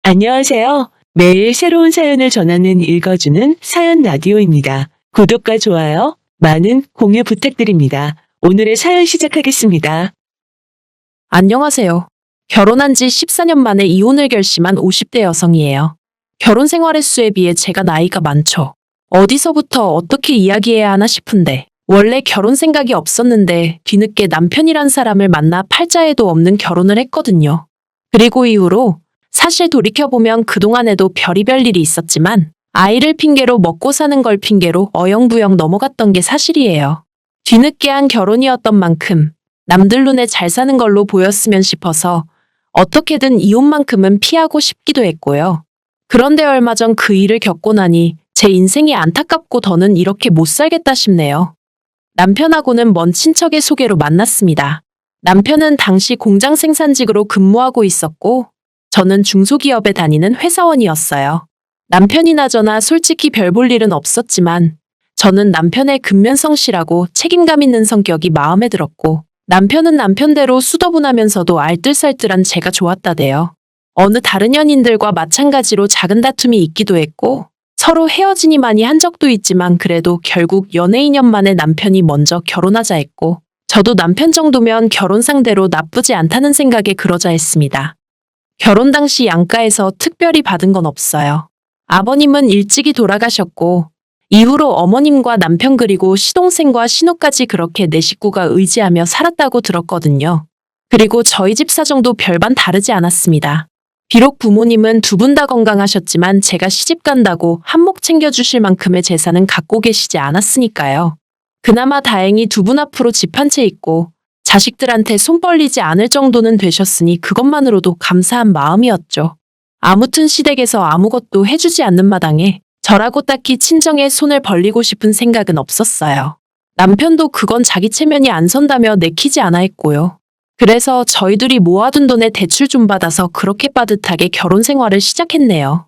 안녕하세요. 매일 새로운 사연을 전하는 읽어주는 사연 라디오입니다. 구독과 좋아요, 많은 공유 부탁드립니다. 오늘의 사연 시작하겠습니다. 안녕하세요. 결혼한 지 14년 만에 이혼을 결심한 50대 여성이에요. 결혼 생활 횟수에 비해 제가 나이가 많죠. 어디서부터 어떻게 이야기해야 하나 싶은데 원래 결혼 생각이 없었는데 뒤늦게 남편이란 사람을 만나 팔자에도 없는 결혼을 했거든요. 그리고 이후로 사실 돌이켜보면 그동안에도 별의별 일이 있었지만 아이를 핑계로 먹고 사는 걸 핑계로 어영부영 넘어갔던 게 사실이에요. 뒤늦게 한 결혼이었던 만큼 남들 눈에 잘 사는 걸로 보였으면 싶어서 어떻게든 이혼만큼은 피하고 싶기도 했고요. 그런데 얼마 전 그 일을 겪고 나니 제 인생이 안타깝고 더는 이렇게 못 살겠다 싶네요. 남편하고는 먼 친척의 소개로 만났습니다. 남편은 당시 공장 생산직으로 근무하고 있었고 저는 중소기업에 다니는 회사원이었어요. 남편이나 저나 솔직히 별 볼 일은 없었지만 저는 남편의 근면성실하고 책임감 있는 성격이 마음에 들었고 남편은 남편대로 수더분하면서도 알뜰살뜰한 제가 좋았다대요. 어느 다른 연인들과 마찬가지로 작은 다툼이 있기도 했고 서로 헤어지니 많이 한 적도 있지만 그래도 결국 연애 2년 만에 남편이 먼저 결혼하자 했고 저도 남편 정도면 결혼 상대로 나쁘지 않다는 생각에 그러자 했습니다. 결혼 당시 양가에서 특별히 받은 건 없어요. 아버님은 일찍이 돌아가셨고 이후로 어머님과 남편 그리고 시동생과 신우까지 그렇게 내 식구가 의지하며 살았다고 들었거든요. 그리고 저희 집 사정도 별반 다르지 않았습니다. 비록 부모님은 두 분 다 건강하셨지만 제가 시집 간다고 한몫 챙겨주실 만큼의 재산은 갖고 계시지 않았으니까요. 그나마 다행히 두 분 앞으로 집 한 채 있고 자식들한테 손 벌리지 않을 정도는 되셨으니 그것만으로도 감사한 마음이었죠. 아무튼 시댁에서 아무것도 해주지 않는 마당에 저라고 딱히 친정에 손을 벌리고 싶은 생각은 없었어요. 남편도 그건 자기 체면이 안 선다며 내키지 않아 했고요. 그래서 저희들이 모아둔 돈에 대출 좀 받아서 그렇게 빠듯하게 결혼 생활을 시작했네요.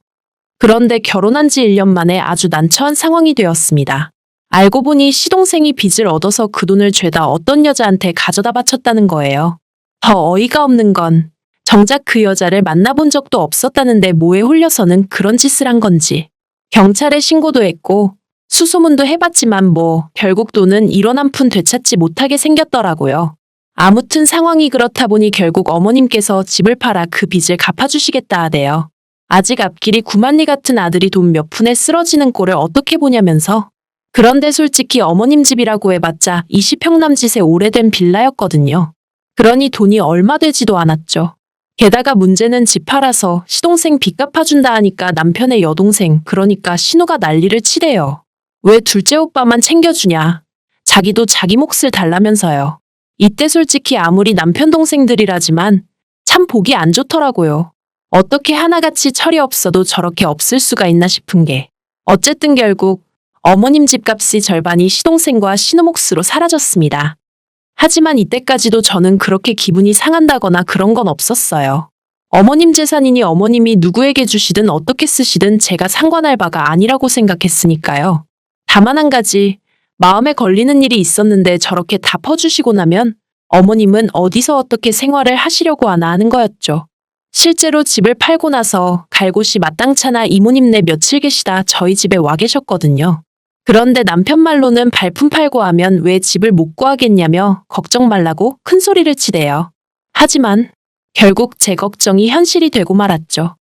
그런데 결혼한 지 1년 만에 아주 난처한 상황이 되었습니다. 알고 보니 시동생이 빚을 얻어서 그 돈을 죄다 어떤 여자한테 가져다 바쳤다는 거예요. 더 어이가 없는 건 정작 그 여자를 만나본 적도 없었다는데 뭐에 홀려서는 그런 짓을 한 건지. 경찰에 신고도 했고 수소문도 해봤지만 뭐 결국 돈은 1원 한 푼 되찾지 못하게 생겼더라고요. 아무튼 상황이 그렇다 보니 결국 어머님께서 집을 팔아 그 빚을 갚아주시겠다 하대요. 아직 앞길이 구만리 같은 아들이 돈 몇 푼에 쓰러지는 꼴을 어떻게 보냐면서. 그런데 솔직히 어머님 집이라고 해봤자 20평 남짓의 오래된 빌라였거든요. 그러니 돈이 얼마 되지도 않았죠. 게다가 문제는 집 팔아서 시동생 빚 갚아준다 하니까 남편의 여동생 그러니까 신우가 난리를 치대요. 왜 둘째 오빠만 챙겨주냐. 자기도 자기 몫을 달라면서요. 이때 솔직히 아무리 남편 동생들이라지만 참 보기 안 좋더라고요. 어떻게 하나같이 철이 없어도 저렇게 없을 수가 있나 싶은 게. 어쨌든 결국 어머님 집값이 절반이 시동생과 신우 몫으로 사라졌습니다. 하지만 이때까지도 저는 그렇게 기분이 상한다거나 그런 건 없었어요. 어머님 재산이니 어머님이 누구에게 주시든 어떻게 쓰시든 제가 상관할 바가 아니라고 생각했으니까요. 다만 한 가지 마음에 걸리는 일이 있었는데 저렇게 다 퍼주시고 나면 어머님은 어디서 어떻게 생활을 하시려고 하나 하는 거였죠. 실제로 집을 팔고 나서 갈 곳이 마땅찮아 이모님네 며칠 계시다 저희 집에 와 계셨거든요. 그런데 남편 말로는 발품 팔고 하면 왜 집을 못 구하겠냐며 걱정 말라고 큰 소리를 치대요. 하지만 결국 제 걱정이 현실이 되고 말았죠.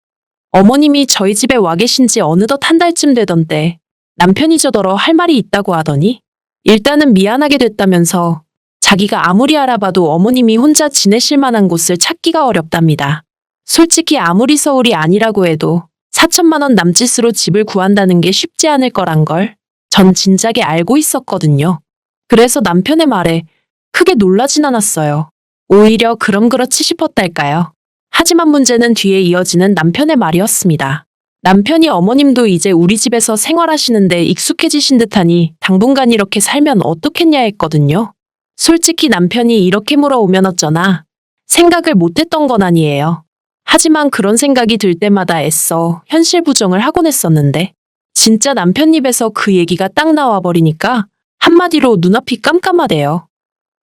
어머님이 저희 집에 와 계신 지 어느덧 한 달쯤 되던데 남편이 저더러 할 말이 있다고 하더니 일단은 미안하게 됐다면서 자기가 아무리 알아봐도 어머님이 혼자 지내실 만한 곳을 찾기가 어렵답니다. 솔직히 아무리 서울이 아니라고 해도 4천만 원 남짓으로 집을 구한다는 게 쉽지 않을 거란 걸 전 진작에 알고 있었거든요. 그래서 남편의 말에 크게 놀라진 않았어요. 오히려 그럼 그렇지 싶었달까요. 하지만 문제는 뒤에 이어지는 남편의 말이었습니다. 남편이 어머님도 이제 우리 집에서 생활하시는데 익숙해지신 듯하니 당분간 이렇게 살면 어떻겠냐 했거든요. 솔직히 남편이 이렇게 물어오면 어쩌나 생각을 못했던 건 아니에요. 하지만 그런 생각이 들 때마다 애써 현실 부정을 하곤 했었는데 진짜 남편 입에서 그 얘기가 딱 나와버리니까 한마디로 눈앞이 깜깜하대요.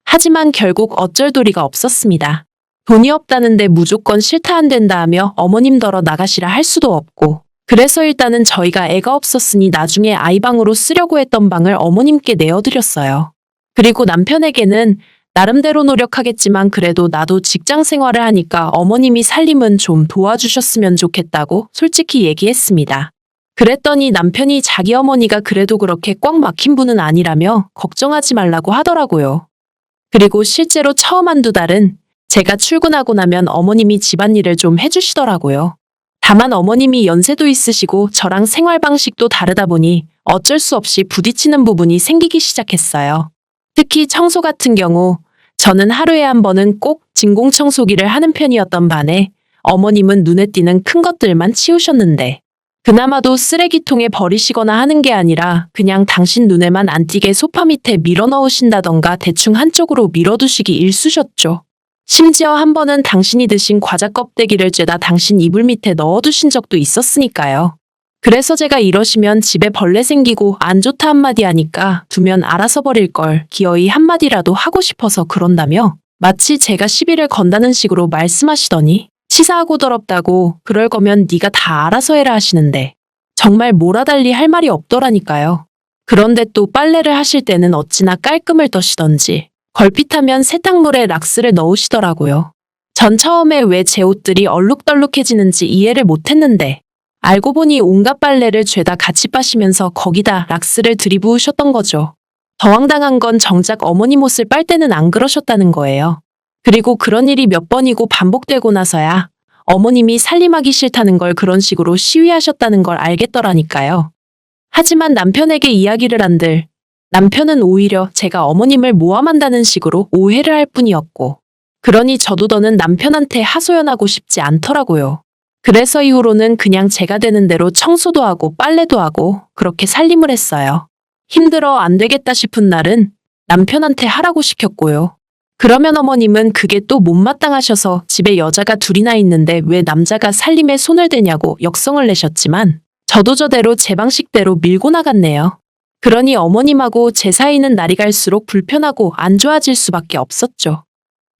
하지만 결국 어쩔 도리가 없었습니다. 돈이 없다는데 무조건 싫다 안 된다 하며 어머님더러 나가시라 할 수도 없고. 그래서 일단은 저희가 애가 없었으니 나중에 아이방으로 쓰려고 했던 방을 어머님께 내어드렸어요. 그리고 남편에게는 나름대로 노력하겠지만 그래도 나도 직장 생활을 하니까 어머님이 살림은 좀 도와주셨으면 좋겠다고 솔직히 얘기했습니다. 그랬더니 남편이 자기 어머니가 그래도 그렇게 꽉 막힌 분은 아니라며 걱정하지 말라고 하더라고요. 그리고 실제로 처음 한두 달은 제가 출근하고 나면 어머님이 집안일을 좀 해주시더라고요. 다만 어머님이 연세도 있으시고 저랑 생활 방식도 다르다 보니 어쩔 수 없이 부딪히는 부분이 생기기 시작했어요. 특히 청소 같은 경우 저는 하루에 한 번은 꼭 진공청소기를 하는 편이었던 반에 어머님은 눈에 띄는 큰 것들만 치우셨는데 그나마도 쓰레기통에 버리시거나 하는 게 아니라 그냥 당신 눈에만 안 띄게 소파 밑에 밀어 넣으신다던가 대충 한쪽으로 밀어두시기 일쑤셨죠. 심지어 한 번은 당신이 드신 과자 껍데기를 쬐다 당신 이불 밑에 넣어두신 적도 있었으니까요. 그래서 제가 이러시면 집에 벌레 생기고 안 좋다 한마디 하니까 두면 알아서 버릴 걸 기어이 한마디라도 하고 싶어서 그런다며 마치 제가 시비를 건다는 식으로 말씀하시더니 치사하고 더럽다고 그럴 거면 네가 다 알아서 해라 하시는데 정말 뭐라달리 할 말이 없더라니까요. 그런데 또 빨래를 하실 때는 어찌나 깔끔을 떠시던지 걸핏하면 세탁물에 락스를 넣으시더라고요. 전 처음에 왜 제 옷들이 얼룩덜룩해지는지 이해를 못했는데 알고 보니 온갖 빨래를 죄다 같이 빠시면서 거기다 락스를 들이부으셨던 거죠. 더 황당한 건 정작 어머님 옷을 빨 때는 안 그러셨다는 거예요. 그리고 그런 일이 몇 번이고 반복되고 나서야 어머님이 살림하기 싫다는 걸 그런 식으로 시위하셨다는 걸 알겠더라니까요. 하지만 남편에게 이야기를 한들 남편은 오히려 제가 어머님을 모함한다는 식으로 오해를 할 뿐이었고 그러니 저도 더는 남편한테 하소연하고 싶지 않더라고요. 그래서 이후로는 그냥 제가 되는 대로 청소도 하고 빨래도 하고 그렇게 살림을 했어요. 힘들어 안 되겠다 싶은 날은 남편한테 하라고 시켰고요. 그러면 어머님은 그게 또 못마땅하셔서 집에 여자가 둘이나 있는데 왜 남자가 살림에 손을 대냐고 역성을 내셨지만 저도 저대로 제 방식대로 밀고 나갔네요. 그러니 어머님하고 제 사이는 날이 갈수록 불편하고 안 좋아질 수밖에 없었죠.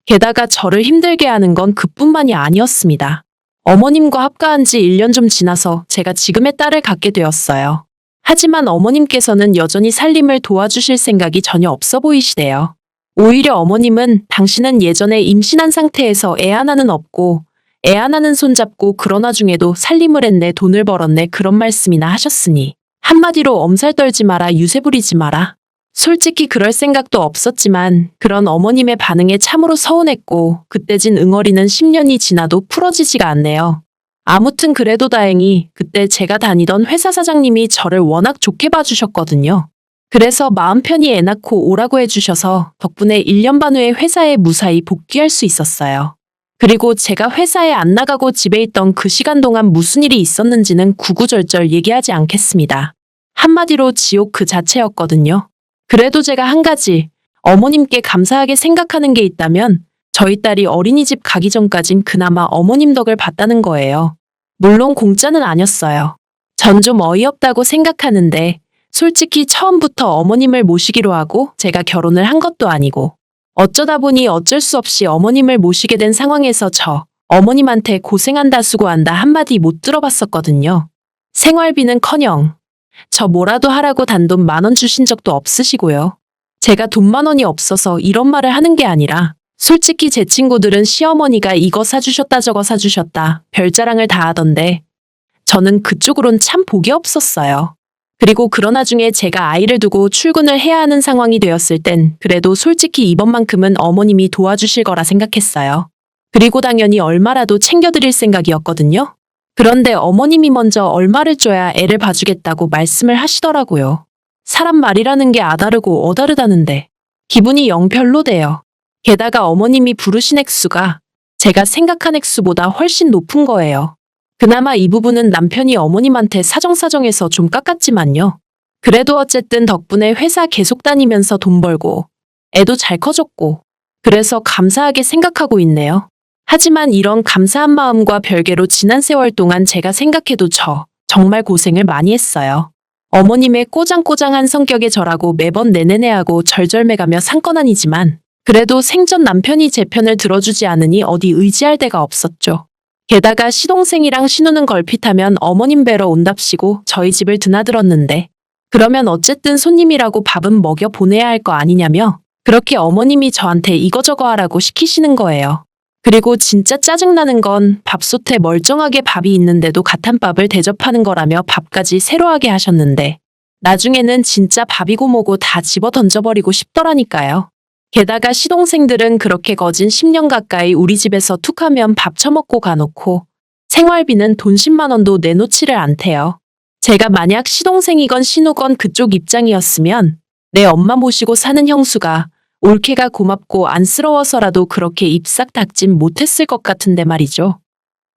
게다가 저를 힘들게 하는 건 그뿐만이 아니었습니다. 어머님과 합가한 지 1년 좀 지나서 제가 지금의 딸을 갖게 되었어요. 하지만 어머님께서는 여전히 살림을 도와주실 생각이 전혀 없어 보이시대요. 오히려 어머님은 당신은 예전에 임신한 상태에서 애 하나는 없고 애 하나는 손잡고 그런 와중에도 살림을 했네 돈을 벌었네 그런 말씀이나 하셨으니 한마디로 엄살 떨지 마라 유세 부리지 마라. 솔직히 그럴 생각도 없었지만 그런 어머님의 반응에 참으로 서운했고 그때 진 응어리는 10년이 지나도 풀어지지가 않네요. 아무튼 그래도 다행히 그때 제가 다니던 회사 사장님이 저를 워낙 좋게 봐주셨거든요. 그래서 마음 편히 애 낳고 오라고 해주셔서 덕분에 1년 반 후에 회사에 무사히 복귀할 수 있었어요. 그리고 제가 회사에 안 나가고 집에 있던 그 시간 동안 무슨 일이 있었는지는 구구절절 얘기하지 않겠습니다. 한마디로 지옥 그 자체였거든요. 그래도 제가 한 가지 어머님께 감사하게 생각하는 게 있다면 저희 딸이 어린이집 가기 전까진 그나마 어머님 덕을 봤다는 거예요. 물론 공짜는 아니었어요. 전 좀 어이없다고 생각하는데 솔직히 처음부터 어머님을 모시기로 하고 제가 결혼을 한 것도 아니고 어쩌다 보니 어쩔 수 없이 어머님을 모시게 된 상황에서 저 어머님한테 고생한다 수고한다 한마디 못 들어봤었거든요. 생활비는커녕 저 뭐라도 하라고 단돈 10,000원 주신 적도 없으시고요. 제가 돈 10,000원이 없어서 이런 말을 하는 게 아니라 솔직히 제 친구들은 시어머니가 이거 사주셨다 저거 사주셨다 별자랑을 다 하던데 저는 그쪽으론 참 복이 없었어요. 그리고 그런 와중에 제가 아이를 두고 출근을 해야 하는 상황이 되었을 땐 그래도 솔직히 이번만큼은 어머님이 도와주실 거라 생각했어요. 그리고 당연히 얼마라도 챙겨드릴 생각이었거든요. 그런데 어머님이 먼저 얼마를 줘야 애를 봐주겠다고 말씀을 하시더라고요. 사람 말이라는 게 아다르고 어다르다는데 기분이 영 별로대요. 게다가 어머님이 부르신 액수가 제가 생각한 액수보다 훨씬 높은 거예요. 그나마 이 부분은 남편이 어머님한테 사정사정해서 좀 깎았지만요. 그래도 어쨌든 덕분에 회사 계속 다니면서 돈 벌고 애도 잘 커졌고 그래서 감사하게 생각하고 있네요. 하지만 이런 감사한 마음과 별개로 지난 세월 동안 제가 생각해도 정말 고생을 많이 했어요. 어머님의 꼬장꼬장한 성격의 저라고 매번 내내내하고 절절매가며 산 건 아니지만 그래도 생전 남편이 제 편을 들어주지 않으니 어디 의지할 데가 없었죠. 게다가 시동생이랑 신우는 걸핏하면 어머님 뵈러 온답시고 저희 집을 드나들었는데 그러면 어쨌든 손님이라고 밥은 먹여 보내야 할 거 아니냐며 그렇게 어머님이 저한테 이거저거 하라고 시키시는 거예요. 그리고 진짜 짜증나는 건 밥솥에 멀쩡하게 밥이 있는데도 가탄밥을 대접하는 거라며 밥까지 새로 하게 하셨는데 나중에는 진짜 밥이고 뭐고 다 집어 던져버리고 싶더라니까요. 게다가 시동생들은 그렇게 거진 10년 가까이 우리 집에서 툭하면 밥 처먹고 가놓고 생활비는 돈 10만 원도 내놓지를 않대요. 제가 만약 시동생이건 신우건 그쪽 입장이었으면 내 엄마 모시고 사는 형수가 올케가 고맙고 안쓰러워서라도 그렇게 입 싹 닫진 못했을 것 같은데 말이죠.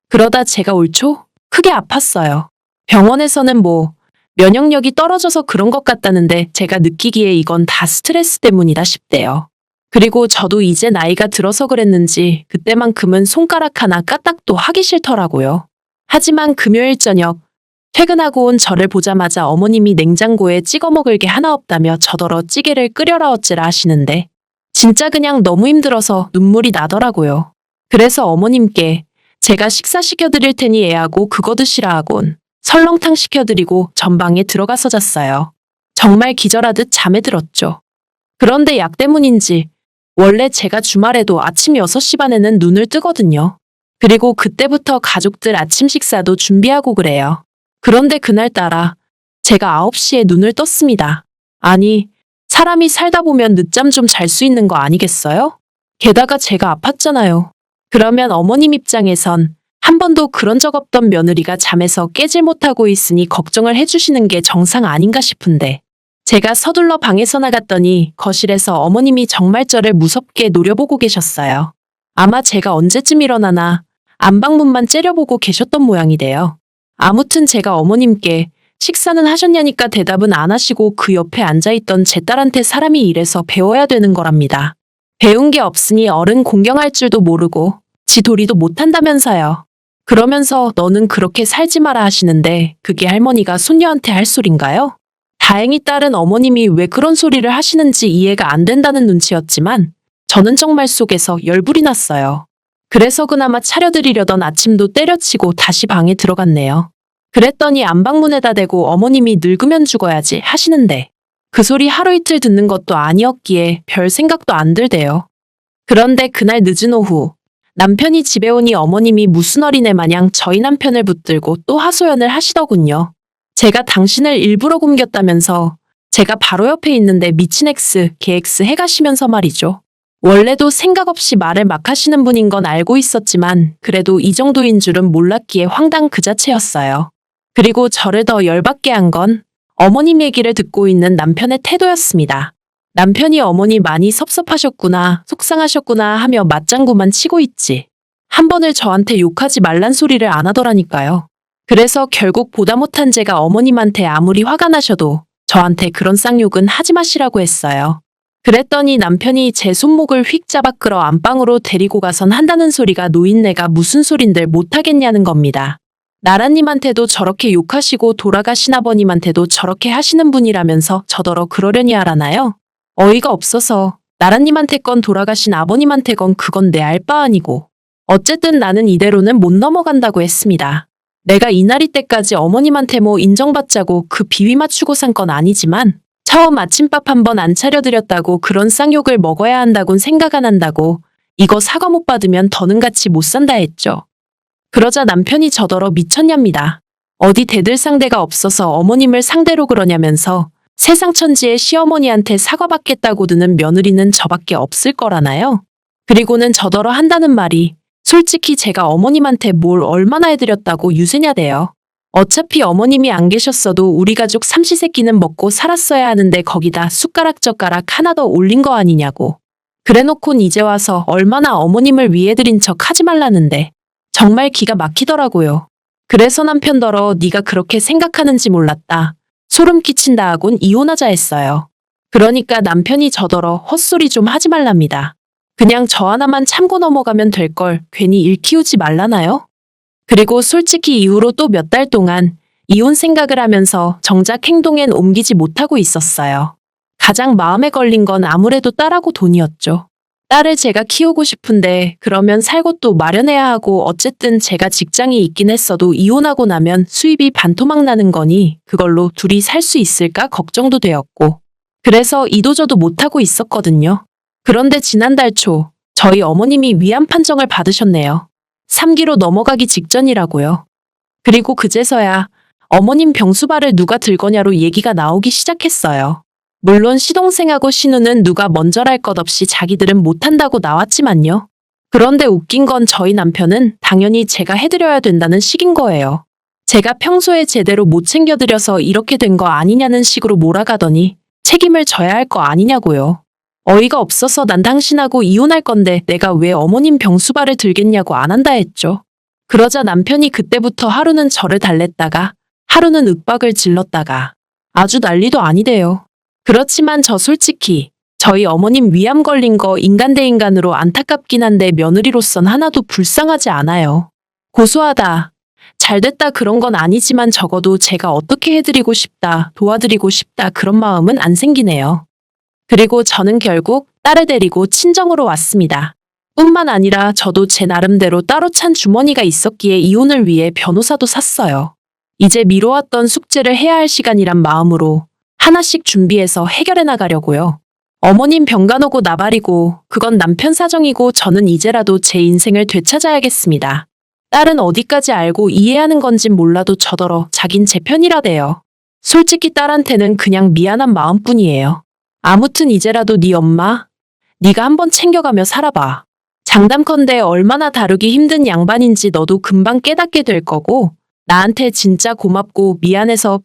그러다 제가 올 초 크게 아팠어요. 병원에서는 뭐 면역력이 떨어져서 그런 것 같다는데 제가 느끼기에 이건 다 스트레스 때문이다 싶대요. 그리고 저도 이제 나이가 들어서 그랬는지 그때만큼은 손가락 하나 까딱도 하기 싫더라고요. 하지만 금요일 저녁 퇴근하고 온 저를 보자마자 어머님이 냉장고에 찍어 먹을 게 하나 없다며 저더러 찌개를 끓여라 어찌라 하시는데 진짜 그냥 너무 힘들어서 눈물이 나더라고요. 그래서 어머님께 제가 식사 시켜드릴 테니 애하고 그거 드시라 하곤 설렁탕 시켜드리고 전방에 들어가서 잤어요. 정말 기절하듯 잠에 들었죠. 그런데 약 때문인지 원래 제가 주말에도 아침 6시 반에는 눈을 뜨거든요. 그리고 그때부터 가족들 아침 식사도 준비하고 그래요. 그런데 그날따라 제가 9시에 눈을 떴습니다. 아니, 사람이 살다 보면 늦잠 좀 잘 수 있는 거 아니겠어요? 게다가 제가 아팠잖아요. 그러면 어머님 입장에선 한 번도 그런 적 없던 며느리가 잠에서 깨질 못하고 있으니 걱정을 해주시는 게 정상 아닌가 싶은데 제가 서둘러 방에서 나갔더니 거실에서 어머님이 정말 저를 무섭게 노려보고 계셨어요. 아마 제가 언제쯤 일어나나 안방문만 째려보고 계셨던 모양이래요. 아무튼 제가 어머님께 식사는 하셨냐니까 대답은 안 하시고 그 옆에 앉아있던 제 딸한테 사람이 이래서 배워야 되는 거랍니다. 배운 게 없으니 어른 공경할 줄도 모르고 지 도리도 못한다면서요. 그러면서 너는 그렇게 살지 마라 하시는데 그게 할머니가 손녀한테 할 소린가요? 다행히 딸은 어머님이 왜 그런 소리를 하시는지 이해가 안 된다는 눈치였지만 저는 정말 속에서 열불이 났어요. 그래서 그나마 차려드리려던 아침도 때려치고 다시 방에 들어갔네요. 그랬더니 안방문에다 대고 어머님이 늙으면 죽어야지 하시는데 그 소리 하루 이틀 듣는 것도 아니었기에 별 생각도 안 들대요. 그런데 그날 늦은 오후 남편이 집에 오니 어머님이 무슨 어린애 마냥 저희 남편을 붙들고 또 하소연을 하시더군요. 제가 당신을 일부러 굶겼다면서 제가 바로 옆에 있는데 미친 X, 개 X 해가시면서 말이죠. 원래도 생각 없이 말을 막 하시는 분인 건 알고 있었지만 그래도 이 정도인 줄은 몰랐기에 황당 그 자체였어요. 그리고 저를 더 열받게 한 건 어머님 얘기를 듣고 있는 남편의 태도였습니다. 남편이 어머니 많이 섭섭하셨구나, 속상하셨구나 하며 맞장구만 치고 있지. 한 번을 저한테 욕하지 말란 소리를 안 하더라니까요. 그래서 결국 보다 못한 제가 어머님한테 아무리 화가 나셔도 저한테 그런 쌍욕은 하지 마시라고 했어요. 그랬더니 남편이 제 손목을 휙 잡아 끌어 안방으로 데리고 가선 한다는 소리가 노인네가 무슨 소린들 못하겠냐는 겁니다. 나라님한테도 저렇게 욕하시고 돌아가신 아버님한테도 저렇게 하시는 분이라면서 저더러 그러려니 하라나요? 어이가 없어서 나라님한테 건 돌아가신 아버님한테 건 그건 내 알 바 아니고 어쨌든 나는 이대로는 못 넘어간다고 했습니다. 내가 이날이 때까지 어머님한테 뭐 인정받자고 그 비위 맞추고 산 건 아니지만 처음 아침밥 한 번 안 차려드렸다고 그런 쌍욕을 먹어야 한다곤 생각 안 한다고 이거 사과 못 받으면 더는 같이 못 산다 했죠. 그러자 남편이 저더러 미쳤냐입니다. 어디 대들 상대가 없어서 어머님을 상대로 그러냐면서 세상 천지의 시어머니한테 사과받겠다고 드는 며느리는 저밖에 없을 거라나요? 그리고는 저더러 한다는 말이 솔직히 제가 어머님한테 뭘 얼마나 해드렸다고 유세냐대요. 어차피 어머님이 안 계셨어도 우리 가족 삼시세끼는 먹고 살았어야 하는데 거기다 숟가락 젓가락 하나 더 올린 거 아니냐고. 그래놓곤 이제 와서 얼마나 어머님을 위해드린 척 하지 말라는데 정말 기가 막히더라고요. 그래서 남편더러 네가 그렇게 생각하는지 몰랐다. 소름 끼친다 하곤 이혼하자 했어요. 그러니까 남편이 저더러 헛소리 좀 하지 말랍니다. 그냥 저 하나만 참고 넘어가면 될 걸 괜히 일 키우지 말라나요? 그리고 솔직히 이후로 또 몇 달 동안 이혼 생각을 하면서 정작 행동엔 옮기지 못하고 있었어요. 가장 마음에 걸린 건 아무래도 딸하고 돈이었죠. 딸을 제가 키우고 싶은데 그러면 살 곳도 마련해야 하고 어쨌든 제가 직장이 있긴 했어도 이혼하고 나면 수입이 반토막 나는 거니 그걸로 둘이 살 수 있을까 걱정도 되었고 그래서 이도저도 못하고 있었거든요. 그런데 지난달 초 저희 어머님이 위암 판정을 받으셨네요. 3기로 넘어가기 직전이라고요. 그리고 그제서야 어머님 병수발을 누가 들거냐로 얘기가 나오기 시작했어요. 물론 시동생하고 신우는 누가 먼저랄 것 없이 자기들은 못한다고 나왔지만요. 그런데 웃긴 건 저희 남편은 당연히 제가 해드려야 된다는 식인 거예요. 제가 평소에 제대로 못 챙겨드려서 이렇게 된 거 아니냐는 식으로 몰아가더니 책임을 져야 할 거 아니냐고요. 어이가 없어서 난 당신하고 이혼할 건데 내가 왜 어머님 병수발을 들겠냐고 안 한다 했죠. 그러자 남편이 그때부터 하루는 저를 달랬다가 하루는 윽박을 질렀다가 아주 난리도 아니대요. 그렇지만 저 솔직히 저희 어머님 위암 걸린 거 인간 대 인간으로 안타깝긴 한데 며느리로선 하나도 불쌍하지 않아요. 고소하다. 잘됐다 그런 건 아니지만 적어도 제가 어떻게 해드리고 싶다, 도와드리고 싶다 그런 마음은 안 생기네요. 그리고 저는 결국 딸을 데리고 친정으로 왔습니다. 뿐만 아니라 저도 제 나름대로 따로 찬 주머니가 있었기에 이혼을 위해 변호사도 샀어요. 이제 미뤄왔던 숙제를 해야 할 시간이란 마음으로 하나씩 준비해서 해결해 나가려고요. 어머님 병간 오고 나발이고 그건 남편 사정이고 저는 이제라도 제 인생을 되찾아야겠습니다. 딸은 어디까지 알고 이해하는 건진 몰라도 저더러 자긴 제 편이라대요. 솔직히 딸한테는 그냥 미안한 마음뿐이에요. 아무튼 이제라도 네 엄마, 네가 한번 챙겨가며 살아봐. 장담컨대 얼마나 다루기 힘든 양반인지 너도 금방 깨닫게 될 거고 나한테 진짜 고맙고 미안해서